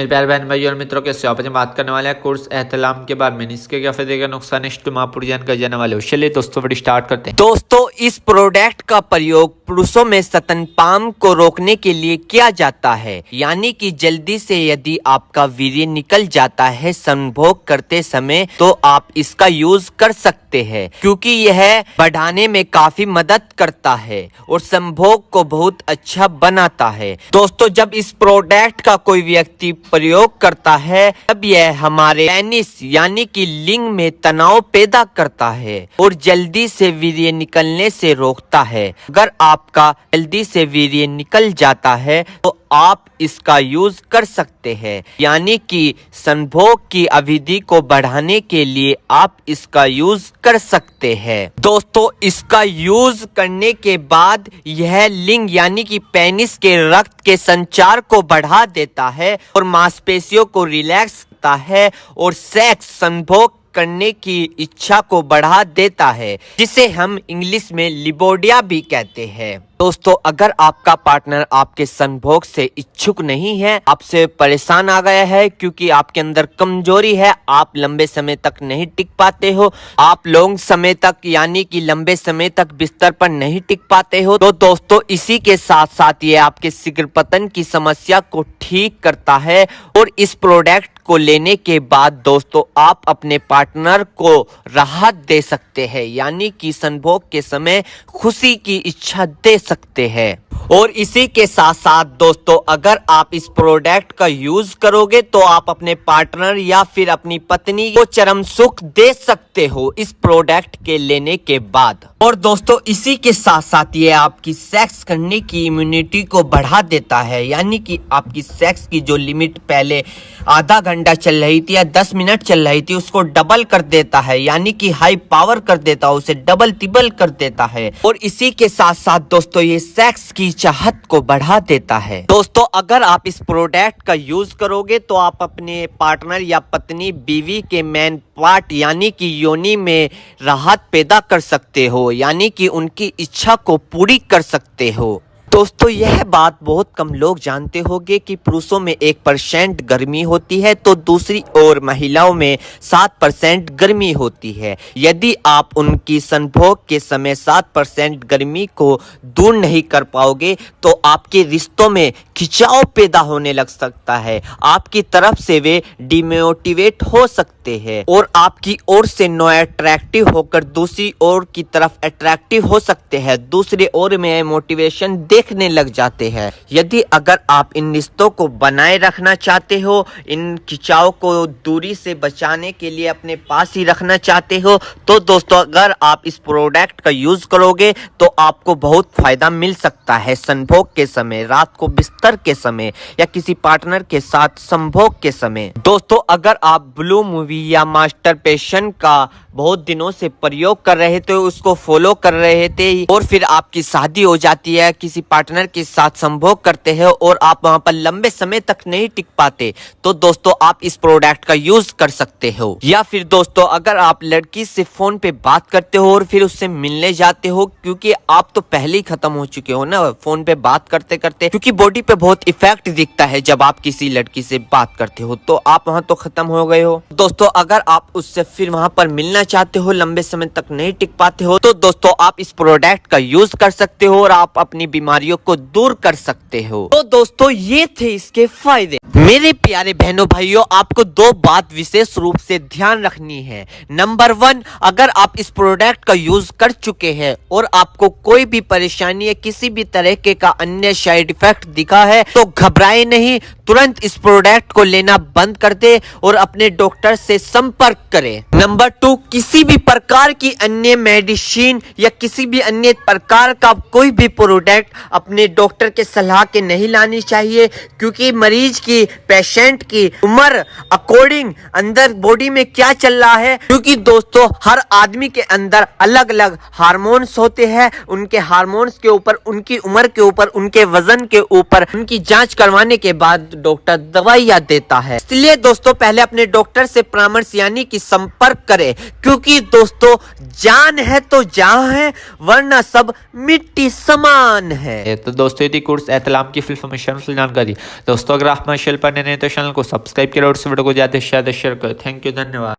मेरे प्यारे बहन भाई और मित्रों के आज हम बात करने वाले हैं कोर्स एहतलाम के बारे में। इसके क्या फायदे का नुकसान पूरी जानकारी जानने वाले हो। चलिए दोस्तों वीडियो स्टार्ट करते हैं। दोस्तों इस प्रोडक्ट का प्रयोग पुरुषों में स्तनपान को रोकने के लिए किया जाता है, यानी कि जल्दी से यदि आपका वीर्य निकल जाता है संभोग करते समय तो आप इसका यूज कर सकते हैं, क्योंकि यह बढ़ाने में काफी मदद करता है और संभोग को बहुत अच्छा बनाता है। दोस्तों जब इस प्रोडक्ट का कोई व्यक्ति प्रयोग करता है तब यह हमारे पेनिस यानी कि लिंग में तनाव पैदा करता है और जल्दी से वीर्य निकलने से रोकता है। अगर आपका जल्दी से वीर्य निकल जाता है तो आप इसका यूज कर सकते हैं, यानी कि संभोग की अवधि को बढ़ाने के लिए आप इसका यूज कर सकते हैं। दोस्तों इसका यूज करने के बाद यह लिंग यानी कि पेनिस के रक्त के संचार को बढ़ा देता है और मांसपेशियों को रिलैक्स करता है और सेक्स संभोग करने की इच्छा को बढ़ा देता है, जिसे हम इंग्लिश में लिबोडिया भी कहते हैं। दोस्तों अगर आपका पार्टनर आपके संभोग से इच्छुक नहीं है, आपसे परेशान आ गया है क्योंकि आपके अंदर कमजोरी है, आप लंबे समय तक नहीं टिक पाते हो, आप लॉन्ग समय तक यानी कि लंबे समय तक बिस्तर पर नहीं टिक पाते हो, तो दोस्तों इसी के साथ साथ ये आपके शीघ्र पतन की समस्या को ठीक करता है। और इस प्रोडक्ट को लेने के बाद दोस्तों आप अपने पार्टनर को राहत दे सकते हैं, यानी कि संभोग के समय खुशी की इच्छा दे सकते हैं। और इसी के साथ साथ दोस्तों अगर आप इस प्रोडक्ट का यूज करोगे तो आप अपने पार्टनर या फिर अपनी पत्नी को चरम सुख दे सकते हो इस प्रोडक्ट के लेने के बाद। और दोस्तों इसी के साथ साथ ये आपकी सेक्स करने की इम्यूनिटी को बढ़ा देता है, यानी कि आपकी सेक्स की जो लिमिट पहले आधा घंटा चल रही थी या 10 मिनट चल रही थी उसको डबल कर देता है, यानी कि हाई पावर कर देता है, उसे डबल तिबल कर देता है। और इसी के साथ साथ दोस्तों ये सेक्स की चाहत को बढ़ा देता है। दोस्तों अगर आप इस प्रोडक्ट का यूज करोगे तो आप अपने पार्टनर या पत्नी बीवी के मेन पार्ट यानी कि योनि में राहत पैदा कर सकते हो, यानी कि उनकी इच्छा को पूरी कर सकते हो। दोस्तों यह बात बहुत कम लोग जानते होंगे कि पुरुषों में 1% गर्मी होती है तो दूसरी ओर महिलाओं में 7% गर्मी होती है। यदि आप उनकी संभोग के समय 7% गर्मी को दूर नहीं कर पाओगे तो आपके रिश्तों में खिंचाव पैदा होने लग सकता है, आपकी तरफ से वे डिमोटिवेट हो सकते हैं और आपकी ओर से नो अट्रैक्टिव होकर दूसरी ओर की तरफ अट्रैक्टिव हो सकते हैं, दूसरे ओर में मोटिवेशन देखने लग जाते हैं। यदि अगर आप इन रिश्तों को बनाए रखना चाहते हो, इन खिंचाव को दूरी से बचाने के लिए अपने पास ही रखना चाहते हो, तो दोस्तों अगर आप इस प्रोडक्ट का यूज करोगे तो आपको बहुत फायदा मिल सकता है संभोग के समय, रात को बिस्तर के समय या किसी पार्टनर के साथ संभोग के समय। दोस्तों अगर आप ब्लू मूवी या मास्टर पेशन का बहुत दिनों से प्रयोग कर रहे थे, उसको फॉलो कर रहे थे और फिर आपकी शादी हो जाती है, किसी पार्टनर के साथ संभोग करते हैं और आप वहां पर लंबे समय तक नहीं टिक पाते, तो दोस्तों आप इस प्रोडक्ट का यूज कर सकते हो। या फिर दोस्तों अगर आप लड़की से फोन पे बात करते हो और फिर उससे मिलने जाते हो, क्योंकि आप तो पहले ही खत्म हो चुके हो ना फोन पे बात करते करते, क्योंकि बॉडी पे बहुत इफेक्ट दिखता है जब आप किसी लड़की से बात करते हो, तो आप वहां तो खत्म हो गए हो। दोस्तों अगर आप उससे फिर वहां पर मिलना चाहते हो, लंबे समय तक नहीं टिक पाते हो, तो दोस्तों आप इस प्रोडक्ट का यूज कर सकते हो और आप अपनी बीमारियों को दूर कर सकते हो। तो दोस्तों ये थे इसके फायदे। मेरे प्यारे बहनों भाइयों आपको 2 बात विशेष रूप से ध्यान रखनी है। नंबर 1, अगर आप इस प्रोडक्ट का यूज कर चुके हैं और आपको कोई भी परेशानी या किसी भी तरह के का अन्य साइड इफेक्ट दिखा है तो घबराए नहीं, तुरंत इस प्रोडक्ट को लेना बंद कर दे और अपने डॉक्टर से संपर्क करें। नंबर 2, किसी भी प्रकार की अन्य मेडिसिन या किसी भी अन्य प्रकार का कोई भी प्रोडक्ट अपने डॉक्टर के सलाह के नहीं लानी चाहिए, क्योंकि मरीज की पेशेंट की उम्र अकॉर्डिंग अंदर बॉडी में क्या चल रहा है, क्योंकि दोस्तों हर आदमी के अंदर अलग अलग हार्मोन्स होते हैं, उनके हार्मोन्स के ऊपर, उनकी उम्र के ऊपर, उनके वजन के ऊपर, उनकी जांच करवाने के बाद डॉक्टर दवाइयाँ देता है। इसलिए दोस्तों पहले अपने डॉक्टर से परामर्श यानी कि संपर्क करें, क्योंकि दोस्तों जान है तो जहां है, वरना सब मिट्टी समान है। तो दोस्तों यदि कोर्स एहतलाम की फुल इन्फॉर्मेशन जानकारी दोस्तों, अगर आप हमारे चैनल पर नए तो चैनल को सब्सक्राइब करें और इस वीडियो को ज्यादा से ज्यादा शेयर करें। थैंक यू, धन्यवाद।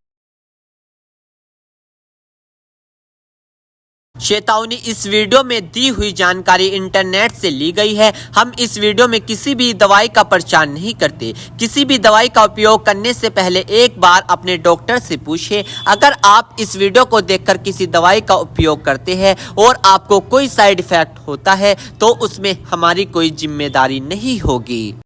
चेतावनी, इस वीडियो में दी हुई जानकारी इंटरनेट से ली गई है। हम इस वीडियो में किसी भी दवाई का प्रचार नहीं करते। किसी भी दवाई का उपयोग करने से पहले एक बार अपने डॉक्टर से पूछें। अगर आप इस वीडियो को देखकर किसी दवाई का उपयोग करते हैं और आपको कोई साइड इफेक्ट होता है तो उसमें हमारी कोई जिम्मेदारी नहीं होगी।